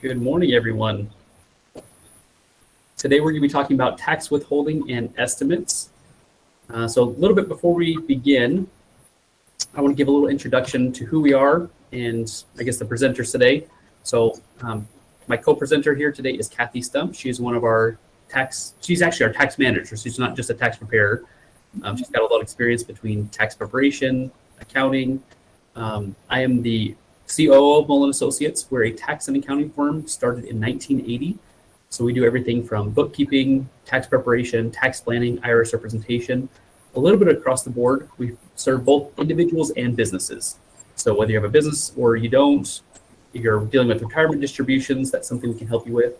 Good morning, everyone. Today we're going to be talking about tax withholding and estimates. So a little bit before we begin, I want to give a little introduction to who we are and I guess the presenters today. So my co-presenter here today is Kathy Stump. She's one of our she's actually our tax manager. She's not just a tax preparer. She's got a lot of experience between tax preparation, accounting. I am the COO of Molen Associates. We're a tax and accounting firm started in 1980. So we do everything from bookkeeping, tax preparation, tax planning, IRS representation, a little bit across the board. We serve both individuals and businesses. So whether you have a business or you don't, if you're dealing with retirement distributions, that's something we can help you with.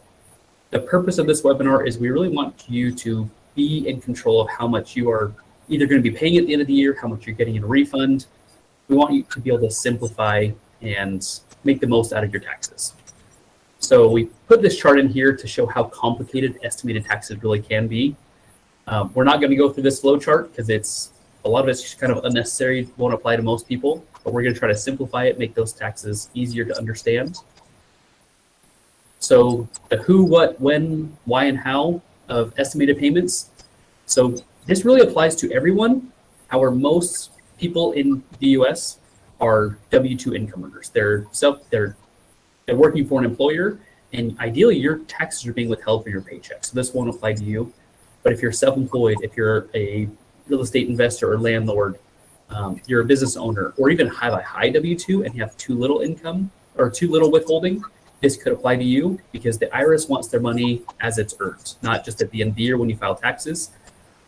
The purpose of this webinar is we really want you to be in control of how much you are either going to be paying at the end of the year, how much you're getting in a refund. We want you to be able to simplify and make the most out of your taxes. So we put this chart in here to show how complicated estimated taxes really can be. We're not going to go through this flow chart because a lot of it's just kind of unnecessary, won't apply to most people, but we're going to try to simplify it, make those taxes easier to understand. So the who, what, when, why, and how of estimated payments. So this really applies to everyone. However, most people in the US are W-2 income earners. They're working for an employer, and ideally your taxes are being withheld for your paycheck. So this won't apply to you. But if you're self-employed, if you're a real estate investor or landlord, you're a business owner, or even have a high W-2 and you have too little income or too little withholding, this could apply to you because the IRS wants their money as it's earned, not just at the end of the year when you file taxes.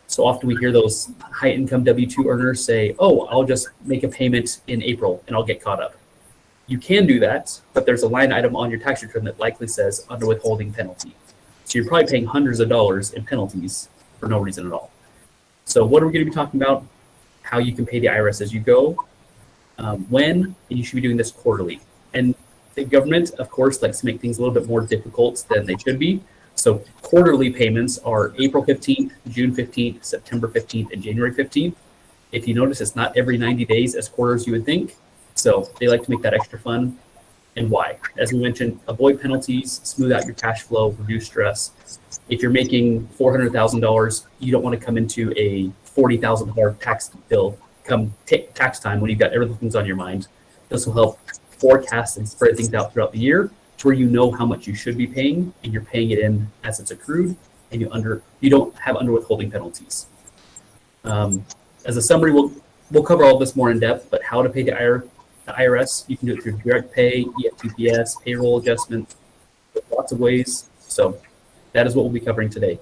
So often we hear those high income W-2 earners say, oh, I'll just make a payment in April and I'll get caught up. You can do that, but there's a line item on your tax return that likely says under withholding penalty. So you're probably paying hundreds of dollars in penalties for no reason at all. So what are we going to be talking about? How you can pay the IRS as you go, when, and you should be doing this quarterly. And the government, of course, likes to make things a little bit more difficult than they should be. So quarterly payments are April 15th, June 15th, September 15th, and January 15th. If you notice, it's not every 90 days as quarters you would think. So they like to make that extra fun. And why? As we mentioned, avoid penalties, smooth out your cash flow, reduce stress. If you're making $400,000, you don't want to come into a $40,000 tax bill come tax time when you've got everything's on your mind. This will help forecast and spread things out throughout the year to where you know how much you should be paying and you're paying it in as it's accrued, and you don't have under withholding penalties. As a summary, we'll cover all this more in depth, but how to pay the IRS, you can do it through direct pay, EFTPS, payroll adjustment, lots of ways. So that is what we'll be covering today.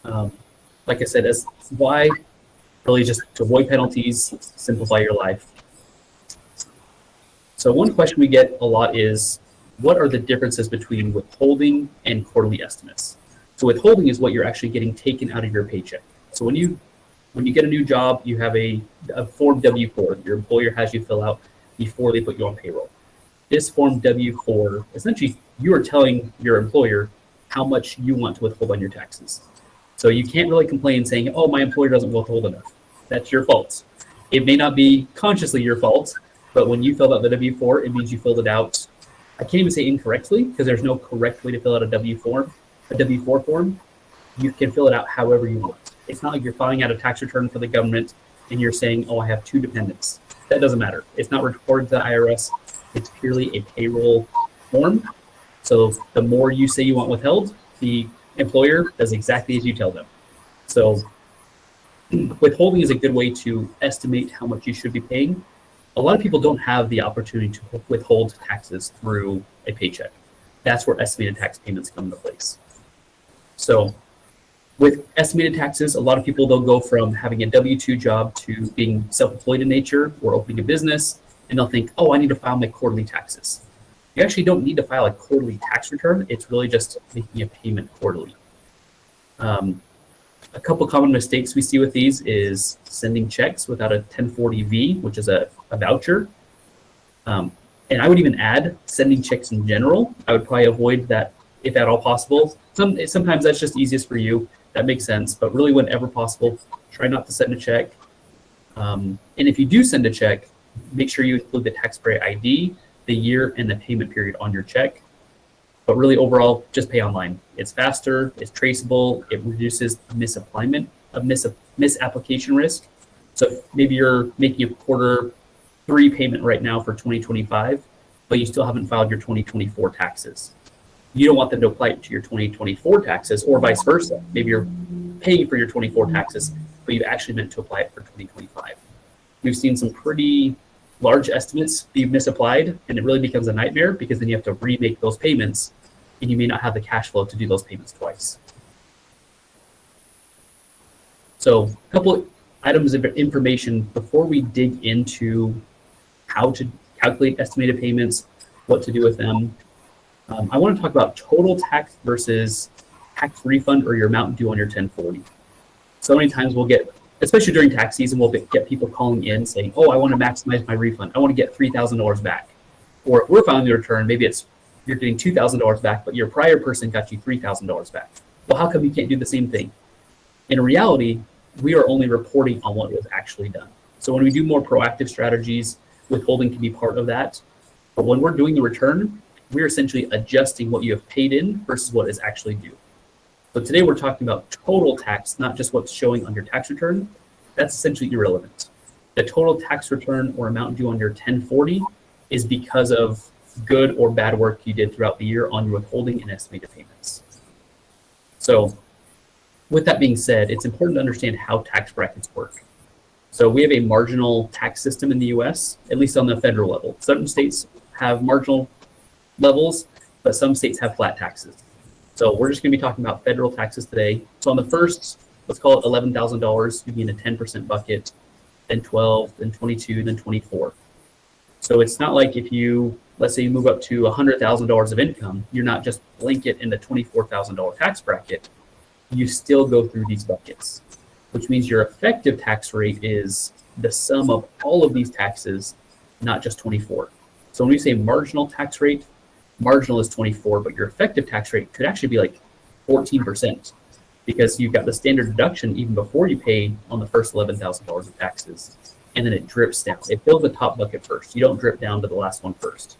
Like I said, as why, really just to avoid penalties, simplify your life. So one question we get a lot is, what are the differences between withholding and quarterly estimates? So withholding is what you're actually getting taken out of your paycheck. So when you get a new job, you have a form W-4 your employer has you fill out before they put you on payroll. This form W-4, essentially, you are telling your employer how much you want to withhold on your taxes. So you can't really complain saying, oh, my employer doesn't withhold enough. That's your fault. It may not be consciously your fault, but when you filled out the W-4, it means you filled it out, I can't even say incorrectly, because there's no correct way to fill out a W-4 form. You can fill it out however you want. It's not like you're filing out a tax return for the government and you're saying, oh, I have 2 dependents. That doesn't matter. It's not reported to the IRS. It's purely a payroll form. So the more you say you want withheld, the employer does exactly as you tell them. So withholding is a good way to estimate how much you should be paying. A lot of people don't have the opportunity to withhold taxes through a paycheck. That's where estimated tax payments come into place. So with estimated taxes, a lot of people, they'll go from having a W-2 job to being self-employed in nature or opening a business, and they'll think, oh, I need to file my quarterly taxes. You actually don't need to file a quarterly tax return. It's really just making a payment quarterly. A couple common mistakes we see with these is sending checks without a 1040-V, which is a voucher. And I would even add sending checks in general. I would probably avoid that if at all possible. Sometimes that's just easiest for you. That makes sense. But really, whenever possible, try not to send a check. And if you do send a check, make sure you include the taxpayer ID the year, and the payment period on your check. But really overall, just pay online. It's faster, it's traceable, it reduces misapplication risk. So maybe you're making a quarter 3 payment right now for 2025, but you still haven't filed your 2024 taxes. You don't want them to apply it to your 2024 taxes, or vice versa. Maybe you're paying for your 24 taxes, but you actually meant to apply it for 2025. We've seen some pretty large estimates be misapplied, and it really becomes a nightmare because then you have to remake those payments, and you may not have the cash flow to do those payments twice. So a couple items of information before we dig into how to calculate estimated payments, what to do with them. I want to talk about total tax versus tax refund or your amount due on your 1040. So many times we'll get, especially during tax season, we'll get people calling in saying, oh, I want to maximize my refund. I want to get $3,000 back. Or if we're filing the return, maybe it's you're getting $2,000 back, but your prior person got you $3,000 back. Well, how come you can't do the same thing? In reality, we are only reporting on what was actually done. So when we do more proactive strategies, withholding can be part of that. But when we're doing the return, we're essentially adjusting what you have paid in versus what is actually due. So today we're talking about total tax, not just what's showing on your tax return. That's essentially irrelevant. The total tax return or amount due on your 1040 is because of good or bad work you did throughout the year on your withholding and estimated payments. So with that being said, it's important to understand how tax brackets work. So we have a marginal tax system in the US, at least on the federal level. Certain states have marginal levels, but some states have flat taxes. So we're just going to be talking about federal taxes today. So on the first, let's call it $11,000, you'd be in a 10% bucket, then 12, then 22, then 24. So it's not like if you, let's say you move up to $100,000 of income, you're not just blanket in the $24,000 tax bracket. You still go through these buckets, which means your effective tax rate is the sum of all of these taxes, not just 24. So when we say marginal tax rate, marginal is 24, but your effective tax rate could actually be like 14% because you've got the standard deduction even before you pay on the first $11,000 of taxes. And then it drips down. It fills the top bucket first. You don't drip down to the last one first.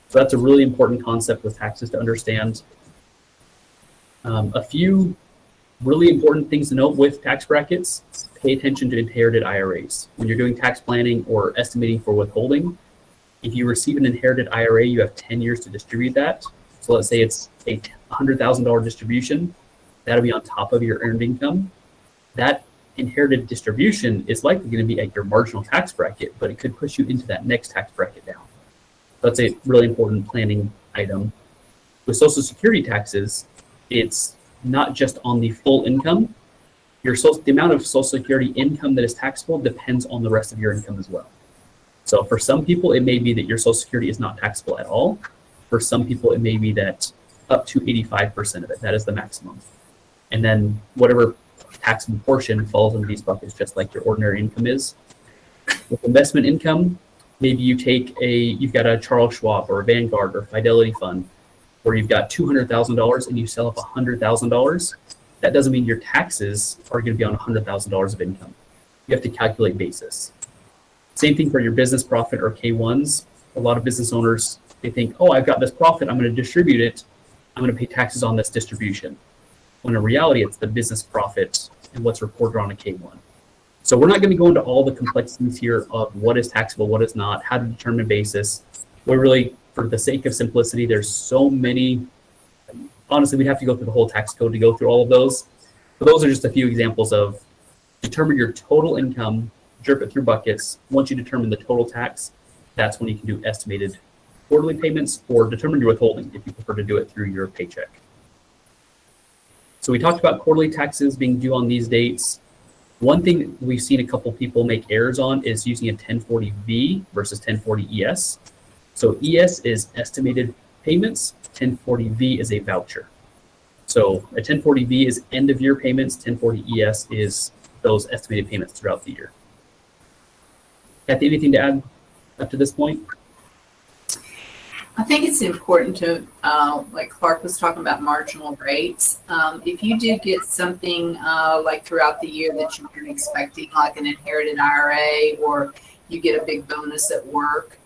So that's a really important concept with taxes to understand. A few really important things to note with tax brackets: pay attention to inherited IRAs. When you're doing tax planning or estimating for withholding, if you receive an inherited IRA, you have 10 years to distribute that. So let's say it's a $100,000 distribution. That'll be on top of your earned income. That inherited distribution is likely going to be at your marginal tax bracket, but it could push you into that next tax bracket down. That's a really important planning item. With Social Security taxes, it's not just on the full income. The amount of Social Security income that is taxable depends on the rest of your income as well. So for some people, it may be that your Social Security is not taxable at all. For some people, it may be that up to 85% of it, that is the maximum. And then whatever taxable portion falls into these buckets, just like your ordinary income is. With investment income, maybe you've got a Charles Schwab or a Vanguard or Fidelity fund where you've got $200,000 and you sell up $100,000. That doesn't mean your taxes are going to be on $100,000 of income. You have to calculate basis. Same thing for your business profit or K1s. A lot of business owners, they think, oh, I've got this profit, I'm going to distribute it. I'm going to pay taxes on this distribution. When in reality, it's the business profit and what's reported on a K1. So we're not going to go into all the complexities here of what is taxable, what is not, how to determine basis. We're really, for the sake of simplicity, there's so many. Honestly, we'd have to go through the whole tax code to go through all of those. But those are just a few examples of determine your total income, drip it through buckets. Once you determine the total tax, that's when you can do estimated quarterly payments or determine your withholding if you prefer to do it through your paycheck. So we talked about quarterly taxes being due on these dates. One thing we've seen a couple people make errors on is using a 1040V versus 1040ES. So ES is estimated payments, 1040V is a voucher. So a 1040V is end of year payments, 1040ES is those estimated payments throughout the year. Kathy, anything to add up to this point? I think it's important to, like Clark was talking about marginal rates. If you do get something like throughout the year that you weren't expecting, like an inherited IRA, or you get a big bonus at work.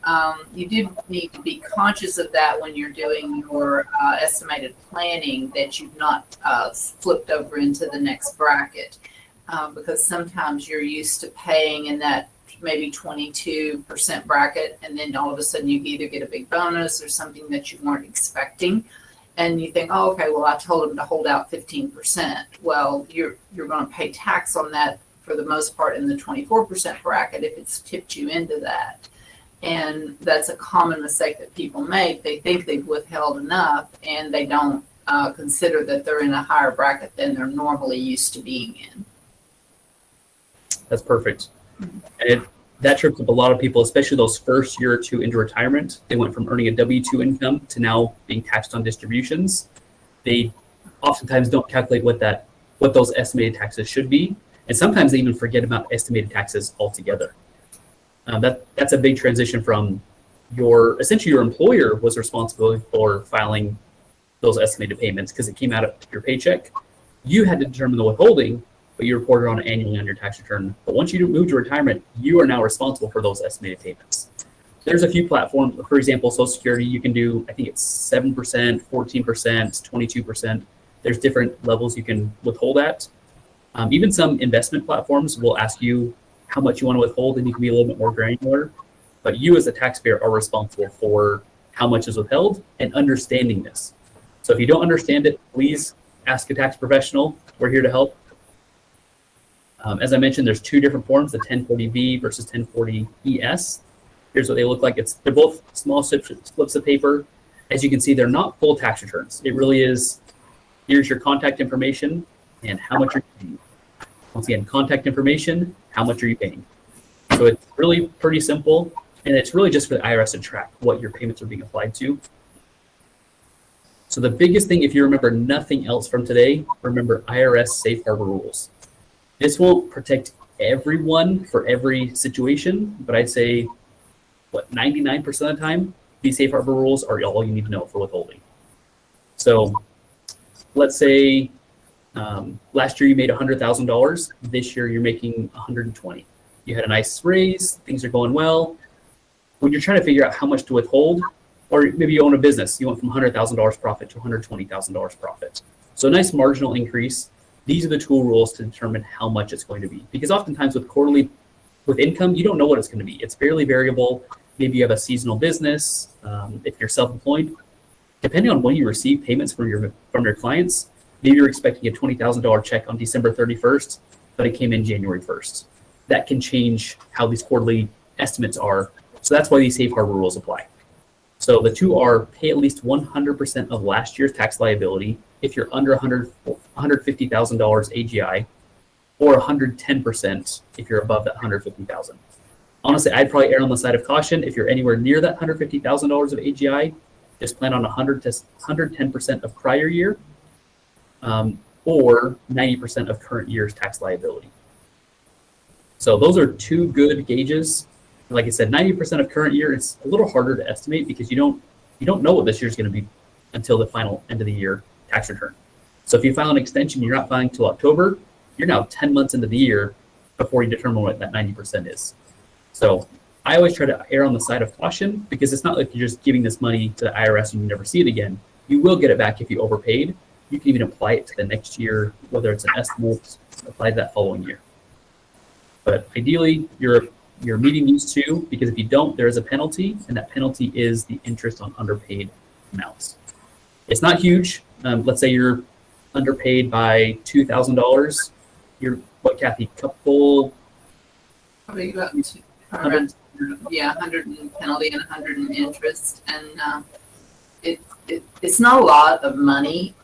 You do need to be conscious of that when you're doing your estimated planning, that you've not flipped over into the next bracket, because sometimes you're used to paying in that maybe 22% bracket, and then all of a sudden you either get a big bonus or something that you weren't expecting. And you think, oh, okay, well, I told them to hold out 15%. Well, you're going to pay tax on that for the most part in the 24% bracket if it's tipped you into that. And that's a common mistake that people make. They think they've withheld enough, and they don't consider that they're in a higher bracket than they're normally used to being in. That's perfect. And that trips up a lot of people, especially those first year or two into retirement. They went from earning a W-2 income to now being taxed on distributions. They oftentimes don't calculate what those estimated taxes should be. And sometimes they even forget about estimated taxes altogether. That's a big transition from essentially your employer was responsible for filing those estimated payments because it came out of your paycheck. You had to determine the withholding, but you reported on it annually on your tax return. But once you move to retirement, you are now responsible for those estimated payments. There's a few platforms. For example, Social Security, you can do, I think it's 7%, 14%, 22%. There's different levels you can withhold at. Even some investment platforms will ask you how much you want to withhold, and you can be a little bit more granular. But you as a taxpayer are responsible for how much is withheld and understanding this. So if you don't understand it, please ask a tax professional. We're here to help. As I mentioned, there's two different forms, the 1040V versus 1040ES. Here's what they look like. They're both small slips of paper. As you can see, they're not full tax returns. It really is, here's your contact information and how much you're paying. Once again, contact information, how much are you paying? So it's really pretty simple, and it's really just for the IRS to track what your payments are being applied to. So the biggest thing, if you remember nothing else from today, remember IRS safe harbor rules. This won't protect everyone for every situation, but I'd say, 99% of the time, these safe harbor rules are all you need to know for withholding. So let's say last year you made $100,000. This year you're making $120,000. You had a nice raise, things are going well. When you're trying to figure out how much to withhold, or maybe you own a business, you went from $100,000 profit to $120,000 profit. So a nice marginal increase. These are the tool rules to determine how much it's going to be. Because oftentimes with income, you don't know what it's going to be. It's fairly variable. Maybe you have a seasonal business. If you're self-employed, depending on when you receive payments from your clients, maybe you're expecting a $20,000 check on December 31st, but it came in January 1st. That can change how these quarterly estimates are. So that's why these safe harbor rules apply. So the two are pay at least 100% of last year's tax liability if you're under $150,000 AGI, or 110% if you're above that $150,000. Honestly, I'd probably err on the side of caution. If you're anywhere near that $150,000 of AGI, just plan on 110% of prior year, or 90% of current year's tax liability. So those are two good gauges. Like I said, 90% of current year, it's a little harder to estimate because you don't know what this year's going to be until the final end of the year tax return. So if you file an extension, you're not filing till October, you're now 10 months into the year before you determine what that 90% is. So I always try to err on the side of caution, because it's not like you're just giving this money to the IRS and you never see it again. You will get it back if you overpaid. You can even apply it to the next year, whether it's an estimate, apply that following year. But ideally, you're meeting these two, because if you don't, there is a penalty, and that penalty is the interest on underpaid amounts. It's not huge. Let's say you're underpaid by $2,000. You're what, Kathy? Couple? Probably about 100 in penalty and 100 in interest, and it's not a lot of money.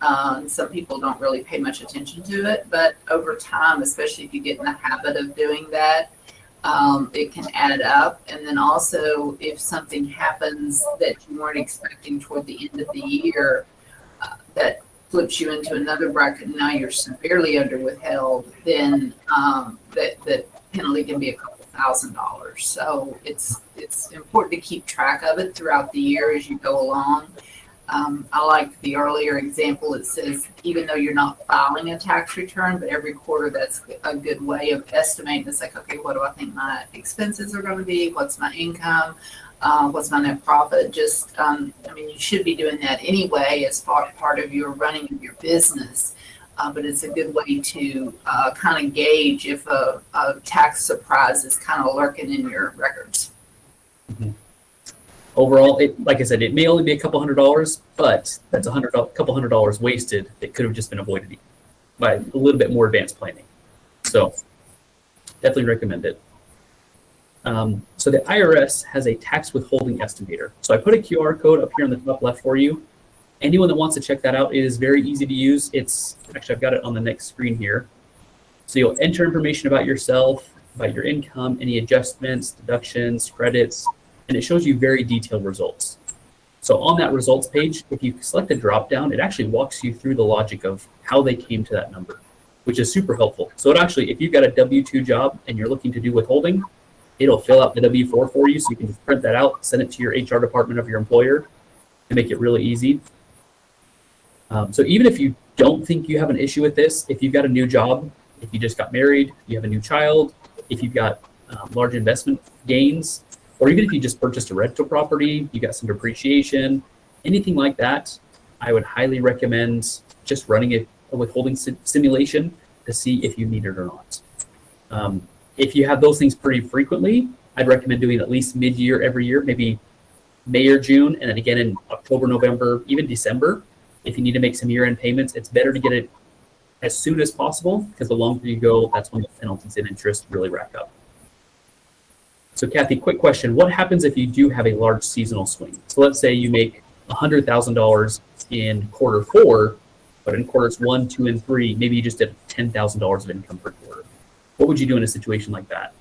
Some people don't really pay much attention to it, but over time, especially if you get in the habit of doing that, it can add up. And then also, if something happens that you weren't expecting toward the end of the year, that flips you into another bracket, and now you're severely under withheld, then that penalty can be a couple $1,000. So it's important to keep track of it throughout the year as you go along. I like the earlier example. It says, even though you're not filing a tax return, but every quarter, that's a good way of estimating. It's like, okay, what do I think my expenses are going to be? What's my income? What's my net profit? Just, I mean, you should be doing that anyway as part of your running of your business. But it's a good way to kind of gauge if a tax surprise is kind of lurking in your records. Mm-hmm. Overall, like I said, it may only be a couple $100, but that's couple $100 wasted that could have just been avoided by a little bit more advanced planning. So definitely recommend it. So the IRS has a tax withholding estimator. So I put a QR code up here on the top left for you. Anyone that wants to check that out, it is very easy to use. It's actually, I've got it on the next screen here. So you'll enter information about yourself, about your income, any adjustments, deductions, credits, and it shows you very detailed results. So on that results page, if you select the drop down, it actually walks you through the logic of how they came to that number, which is super helpful. So it actually, if you've got a W-2 job and you're looking to do withholding, it'll fill out the W-4 for you, so you can just print that out, send it to your HR department of your employer, and make it really easy. So even if you don't think you have an issue with this, if you've got a new job, if you just got married, you have a new child, if you've got large investment gains, or even if you just purchased a rental property, you got some depreciation, anything like that, I would highly recommend just running a withholding simulation to see if you need it or not. If you have those things pretty frequently, I'd recommend doing at least mid-year every year, maybe May or June, and then again in October, November, even December. If you need to make some year-end payments, it's better to get it as soon as possible, because the longer you go, that's when the penalties and interest really rack up. So Kathy, quick question. What happens if you do have a large seasonal swing? So let's say you make $100,000 in quarter 4, but in quarters 1, 2, and 3, maybe you just did $10,000 of income per quarter. What would you do in a situation like that?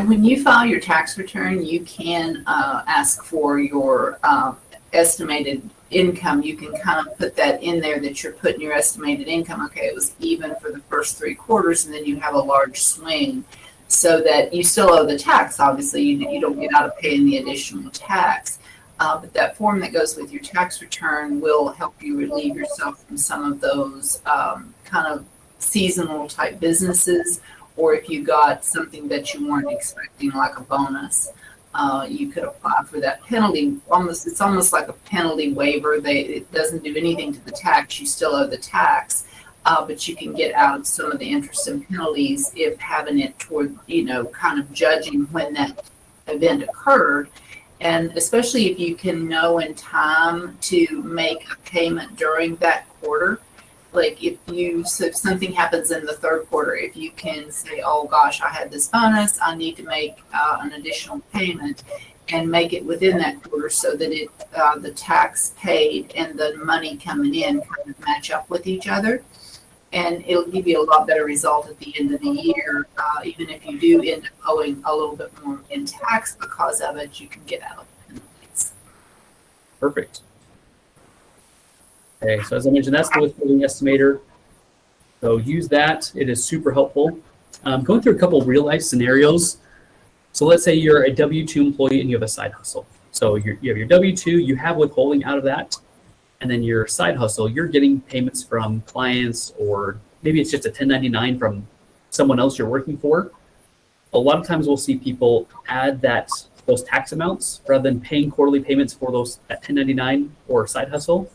When you file your tax return, you can ask for your estimated income. You can kind of put that in there, that you're putting your estimated income. Okay, it was even for the first 3 quarters, and then you have a large swing, so that you still owe the tax. Obviously, you don't get out of paying the additional tax. But that form that goes with your tax return will help you relieve yourself from some of those kind of seasonal type businesses, or if you got something that you weren't expecting, like a bonus. You could apply for that penalty. It's almost like a penalty waiver. It doesn't do anything to the tax. You still owe the tax, but you can get out of some of the interest and penalties if having it toward, kind of judging when that event occurred. And especially if you can know in time to make a payment during that quarter. Like if something happens in the 3rd quarter, if you can say, oh gosh, I had this bonus, I need to make an additional payment, and make it within that quarter, so that the tax paid and the money coming in kind of match up with each other. And it'll give you a lot better result at the end of the year. Even if you do end up owing a little bit more in tax because of it, you can get out of penalties. Perfect. Okay, so as I mentioned, that's the withholding estimator. So use that. It is super helpful. Going through a couple of real life scenarios. So let's say you're a W-2 employee and you have a side hustle. So you have your W-2, you have withholding out of that. And then your side hustle, you're getting payments from clients, or maybe it's just a 1099 from someone else you're working for. A lot of times we'll see people add those tax amounts rather than paying quarterly payments for that 1099 or side hustle.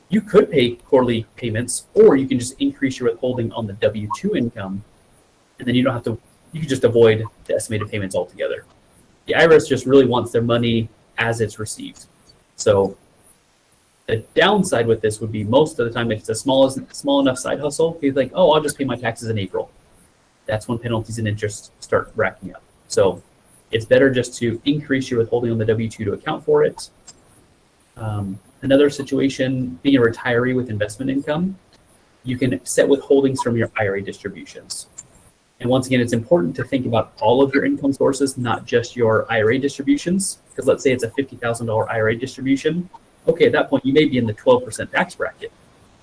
You could pay quarterly payments, or you can just increase your withholding on the W-2 income, and then you can just avoid the estimated payments altogether. The IRS just really wants their money as it's received. So the downside with this would be, most of the time, if it's a small enough side hustle, you think, oh, I'll just pay my taxes in April. That's when penalties and interest start racking up. So it's better just to increase your withholding on the W-2 to account for it. Another situation, being a retiree with investment income, you can set withholdings from your IRA distributions. And once again, it's important to think about all of your income sources, not just your IRA distributions. Because let's say it's a $50,000 IRA distribution. Okay, at that point, you may be in the 12% tax bracket.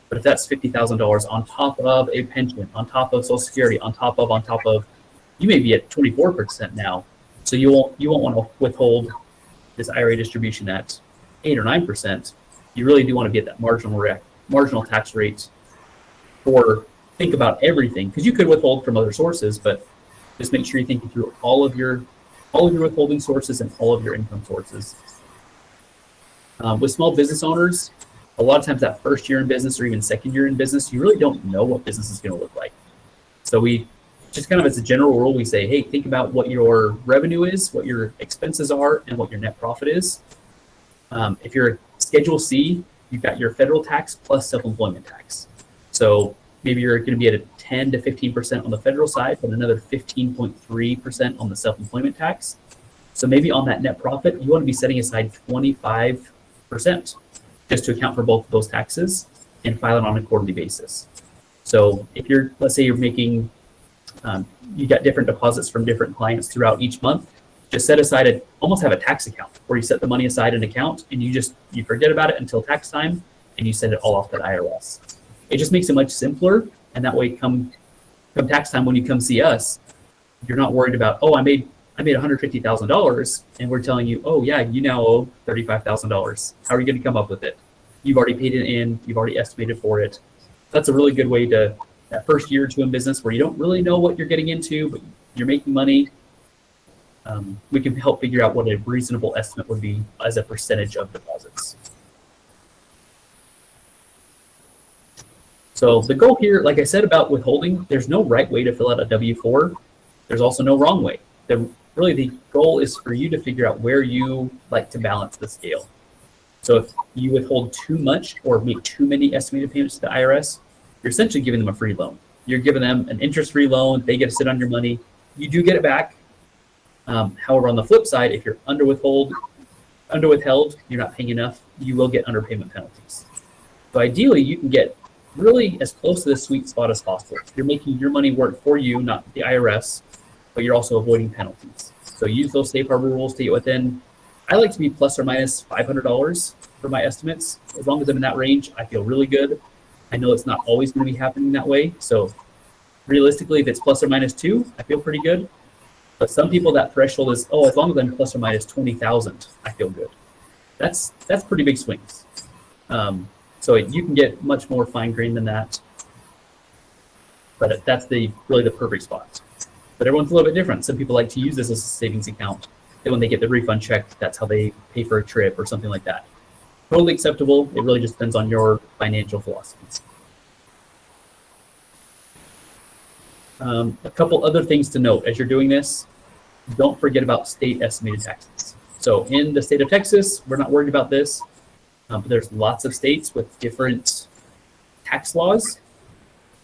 But if that's $50,000 on top of a pension, on top of Social Security, on top of, you may be at 24% now. So you won't want to withhold this IRA distribution at 8 or 9%, you really do want to get that marginal tax rate or think about everything, because you could withhold from other sources, but just make sure you're thinking through all of your withholding sources and all of your income sources. With small business owners, a lot of times that first year in business or even second year in business, you really don't know what business is going to look like. So we just kind of, as a general rule, we say, hey, think about what your revenue is, what your expenses are, and what your net profit is. If you're a Schedule C, you've got your federal tax plus self-employment tax. So maybe you're going to be at a 10 to 15% on the federal side, but another 15.3% on the self-employment tax. So maybe on that net profit, you want to be setting aside 25% just to account for both of those taxes and file it on a quarterly basis. So if you're, let's say you're making, you got different deposits from different clients throughout each month, just set aside almost have a tax account where you set the money aside in an account and you forget about it until tax time and you send it all off to the IRS. It just makes it much simpler, and that way come tax time when you come see us, you're not worried about, oh, I made $150,000 and we're telling you, oh yeah, you now owe $35,000. How are you going to come up with it? You've already paid it in, you've already estimated for it. That's a really good way to, that first year or two in business where you don't really know what you're getting into, but you're making money. We can help figure out what a reasonable estimate would be as a percentage of deposits. So the goal here, like I said about withholding, there's no right way to fill out a W-4. There's also no wrong way. Really the goal is for you to figure out where you like to balance the scale. So if you withhold too much or make too many estimated payments to the IRS, you're essentially giving them a free loan. You're giving them an interest-free loan. They get to sit on your money. You do get it back. However, on the flip side, if you're under withheld, you're not paying enough, you will get underpayment penalties. So ideally, you can get really as close to the sweet spot as possible. You're making your money work for you, not the IRS, but you're also avoiding penalties. So use those safe harbor rules to get within. I like to be plus or minus $500 for my estimates. As long as I'm in that range, I feel really good. I know it's not always going to be happening that way. So realistically, if it's plus or minus 2, I feel pretty good. But some people, that threshold is, oh, as long as I'm plus or minus 20,000, I feel good. That's pretty big swings. So you can get much more fine-grained than that. But that's really the perfect spot. But everyone's a little bit different. Some people like to use this as a savings account. Then when they get the refund check, that's how they pay for a trip or something like that. Totally acceptable. It really just depends on your financial philosophy. A couple other things to note as you're doing this. Don't forget about state estimated taxes. So in the state of Texas, we're not worried about this. But there's lots of states with different tax laws.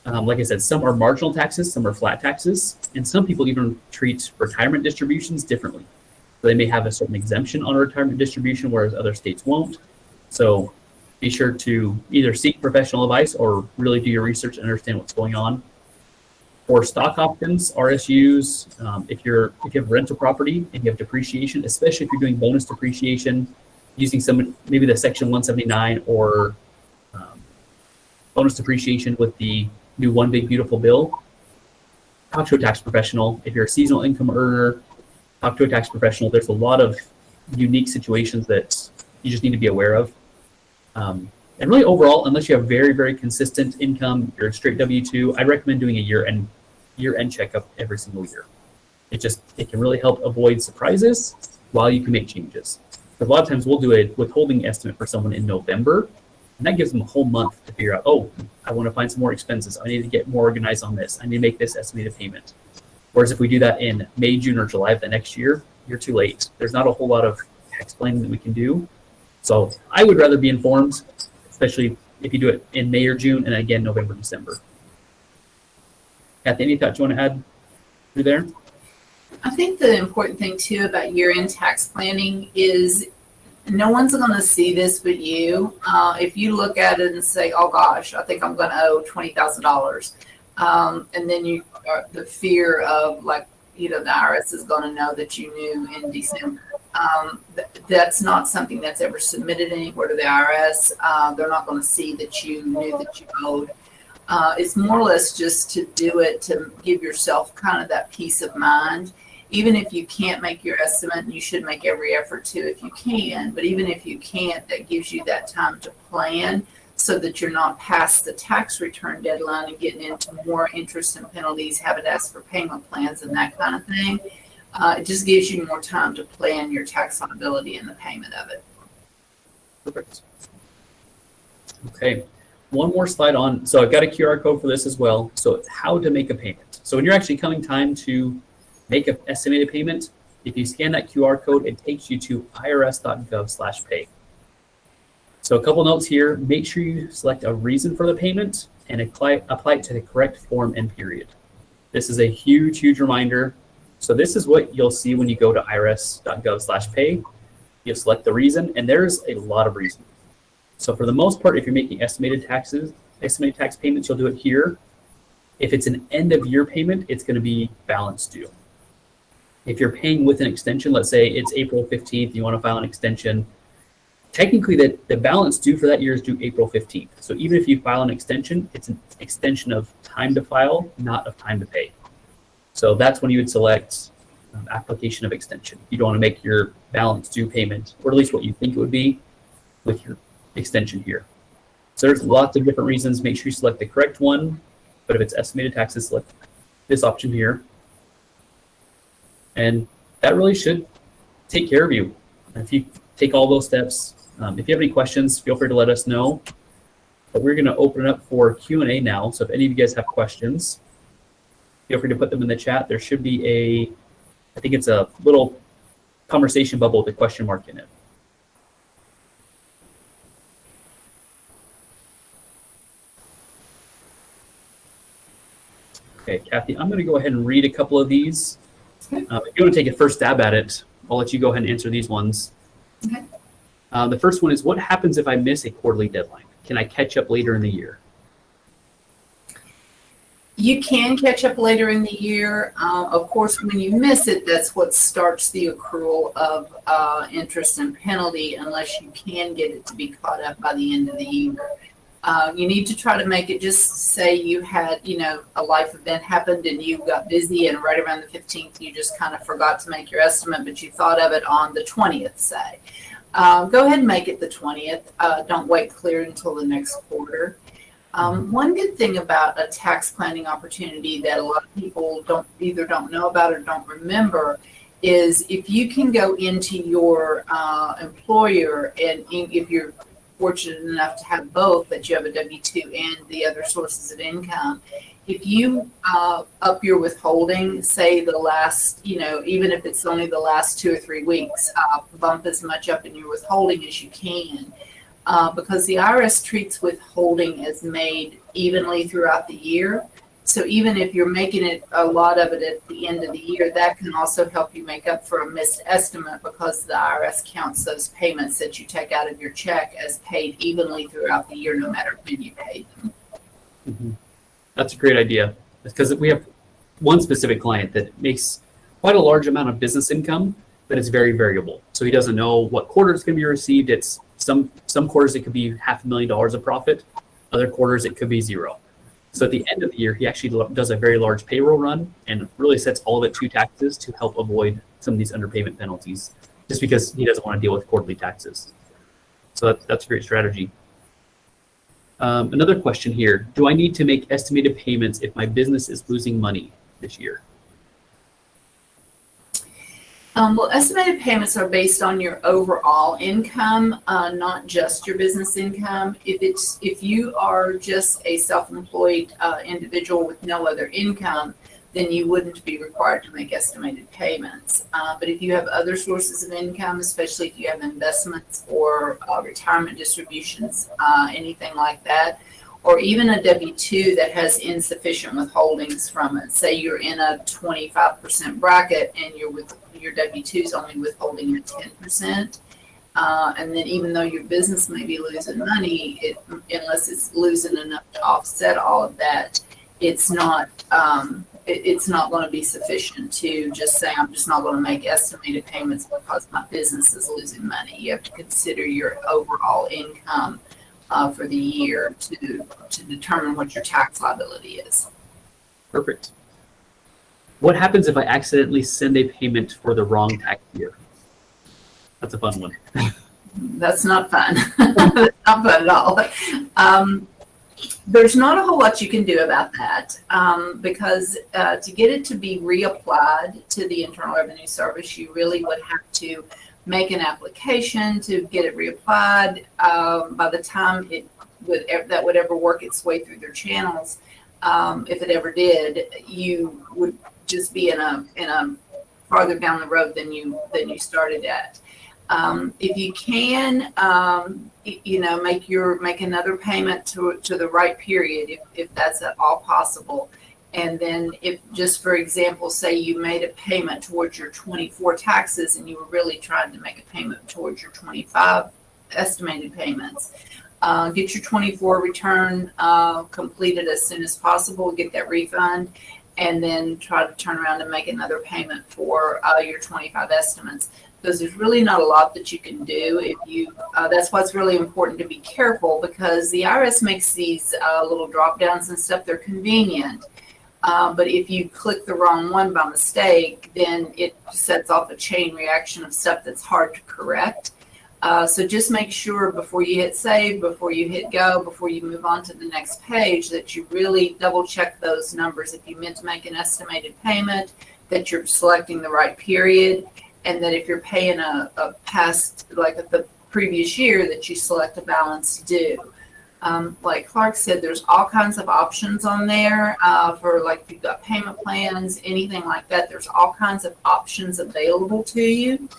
Like I said, some are marginal taxes, some are flat taxes, and some people even treat retirement distributions differently. So they may have a certain exemption on a retirement distribution, whereas other states won't. So be sure to either seek professional advice or really do your research and understand what's going on. For stock options, RSUs, if you have rental property and you have depreciation, especially if you're doing bonus depreciation, using maybe the Section 179 or bonus depreciation with the new One Big Beautiful Bill, talk to a tax professional. If you're a seasonal income earner, talk to a tax professional. There's a lot of unique situations that you just need to be aware of. And really overall, unless you have very, very consistent income, you're a straight W-2, I'd recommend doing a year-end checkup every single year. It can really help avoid surprises while you can make changes. A lot of times we'll do a withholding estimate for someone in November, and that gives them a whole month to figure out, oh, I want to find some more expenses. I need to get more organized on this. I need to make this estimated payment. Whereas if we do that in May, June, or July of the next year, you're too late. There's not a whole lot of tax planning that we can do. So I would rather be informed, especially if you do it in May or June, and again, November, December. Kathy, any thoughts you want to add through there? I think the important thing too about year-end tax planning is no one's going to see this but you. If you look at it and say, oh gosh, I think I'm going to owe $20,000. And then the fear of the IRS is going to know that you knew in December. That's not something that's ever submitted anywhere to the IRS. They're not going to see that you knew that you owed. It's more or less just to do it to give yourself kind of that peace of mind. even if you can't make your estimate, and you should make every effort to if you can, but even if you can't, that gives you that time to plan so that you're not past the tax return deadline and getting into more interest and penalties, having to ask for payment plans and that kind of thing. It just gives you more time to plan your tax liability and the payment of it. Perfect. Okay, one more slide on. So I've got a QR code for this as well. So it's how to make a payment. So when you're actually coming time to make an estimated payment, if you scan that QR code, it takes you to irs.gov/pay. So a couple notes here, make sure you select a reason for the payment and apply it to the correct form and period. This is a huge, huge reminder. So this is what you'll see when you go to irs.gov/pay. You'll select the reason, and there's a lot of reasons. So for the most part, if you're making estimated tax payments, you'll do it here. If it's an end of year payment, it's going to be balance due. If you're paying with an extension, let's say it's April 15th, you want to file an extension, technically the balance due for that year is due April 15th. So even if you file an extension, it's an extension of time to file, not of time to pay. So that's when you would select application of extension. You don't want to make your balance due payment, or at least what you think it would be, with your extension here. So there's lots of different reasons. Make sure you select the correct one. But if it's estimated taxes, select this option here. And that really should take care of you. If you take all those steps, if you have any questions, feel free to let us know. But we're going to open it up for Q&A now. So if any of you guys have questions, feel free to put them in the chat. There should be I think it's a little conversation bubble with a question mark in it. Okay, Kathy, I'm going to go ahead and read a couple of these. If you want to take a first stab at it, I'll let you go ahead and answer these ones. Okay. The first one is, what happens if I miss a quarterly deadline? Can I catch up later in the year? You can catch up later in the year. Of course, when you miss it, that's what starts the accrual of interest and penalty, unless you can get it to be caught up by the end of the year. You need to try to make it, just say you had, a life event happened and you got busy, and right around the 15th, you just kind of forgot to make your estimate, but you thought of it on the 20th, say. Go ahead and make it the 20th. Don't wait clear until the next quarter. One good thing about a tax planning opportunity that a lot of people either don't know about or don't remember is if you can go into your employer, and if you're fortunate enough to have both, that you have a W-2 and the other sources of income, if you up your withholding, say the last, even if it's only the last 2 or 3 weeks, bump as much up in your withholding as you can. Because the IRS treats withholding as made evenly throughout the year. So even if you're making it a lot of it at the end of the year, that can also help you make up for a missed estimate, because the IRS counts those payments that you take out of your check as paid evenly throughout the year, no matter when you paid them. Mm-hmm. That's a great idea, because we have one specific client that makes quite a large amount of business income, but it's very variable. So he doesn't know what quarter it's going to be received. It's some quarters it could be $500,000 of profit, other quarters it could be zero. So at the end of the year, he actually does a very large payroll run and really sets all of it to taxes to help avoid some of these underpayment penalties, just because he doesn't want to deal with quarterly taxes. So that's a great strategy. Another question here, do I need to make estimated payments if my business is losing money this year? Well, estimated payments are based on your overall income, not just your business income. If you are just a self-employed individual with no other income, then you wouldn't be required to make estimated payments. But if you have other sources of income, especially if you have investments or retirement distributions, anything like that, or even a W-2 that has insufficient withholdings from it. Say you're in a 25% bracket and your W-2 is only withholding at 10%. And then even though your business may be losing money, unless it's losing enough to offset all of that, it's not going to be sufficient to just say, I'm just not going to make estimated payments because my business is losing money. You have to consider your overall income for the year to determine what your tax liability is. Perfect. What happens if I accidentally send a payment for the wrong tax year? That's a fun one. That's not fun. That's not fun at all. There's not a whole lot you can do about that because to get it to be reapplied to the Internal Revenue Service, you really would have to make an application to get it reapplied. By the time that would ever work its way through their channels, if it ever did, you would just be in a farther down the road than you started at. If you can, make another payment to the right period, if that's at all possible. And then if, just for example, say you made a payment towards your 24 taxes and you were really trying to make a payment towards your 25 estimated payments, get your 24 return completed as soon as possible, get that refund, and then try to turn around and make another payment for your 25 estimates. Because there's really not a lot that you can do if you, that's why it's really important to be careful, because the IRS makes these little drop downs and stuff. They're convenient. But if you click the wrong one by mistake, then it sets off a chain reaction of stuff that's hard to correct. So just make sure before you hit save, before you hit go, before you move on to the next page, that you really double check those numbers. If you meant to make an estimated payment, that you're selecting the right period, and that if you're paying a past, like the previous year, that you select a balance due. Like Clark said, there's all kinds of options on there for, like, if you've got payment plans, anything like that. There's all kinds of options available to you.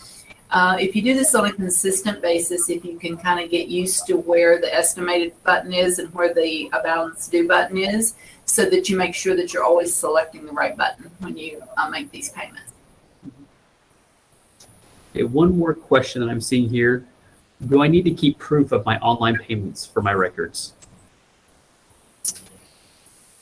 If you do this on a consistent basis, if you can kind of get used to where the estimated button is and where the balance due button is, so that you make sure that you're always selecting the right button when you make these payments. Okay, one more question that I'm seeing here. Do I need to keep proof of my online payments for my records?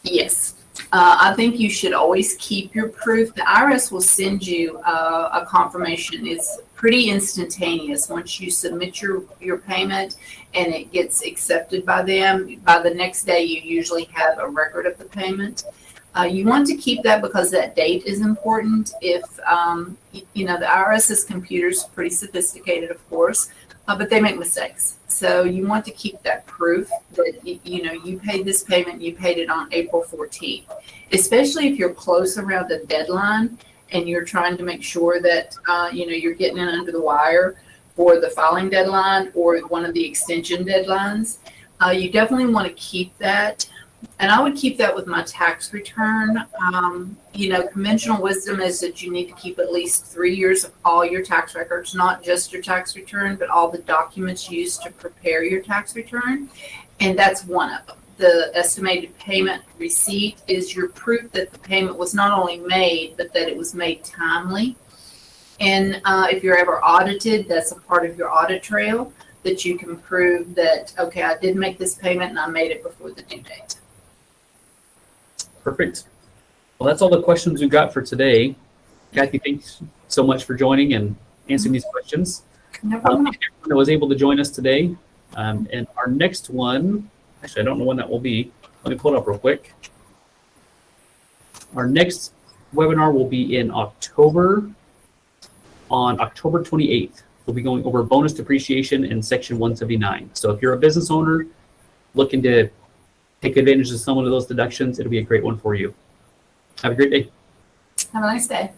Yes. I think you should always keep your proof. The IRS will send you a confirmation. It's pretty instantaneous. Once you submit your payment and it gets accepted by them, by the next day you usually have a record of the payment. You want to keep that because that date is important. If, the IRS's computer's pretty sophisticated, of course, but they make mistakes. So you want to keep that proof that, you paid this payment, you paid it on April 14th, especially if you're close around the deadline and you're trying to make sure that, you're getting in under the wire for the filing deadline or one of the extension deadlines. You definitely want to keep that. And I would keep that with my tax return. Conventional wisdom is that you need to keep at least 3 years of all your tax records, not just your tax return, but all the documents used to prepare your tax return. And that's one of them. The estimated payment receipt is your proof that the payment was not only made, but that it was made timely. And if you're ever audited, that's a part of your audit trail that you can prove that, okay, I did make this payment and I made it before the due date. Perfect. Well, that's all the questions we've got for today. Kathy, thanks so much for joining and answering these questions. No problem. Everyone that was able to join us today. And our next one, actually, I don't know when that will be. Let me pull it up real quick. Our next webinar will be in October, on October 28th. We'll be going over bonus depreciation in Section 179. So if you're a business owner looking to take advantage of some of those deductions, it'll be a great one for you. Have a great day. Have a nice day.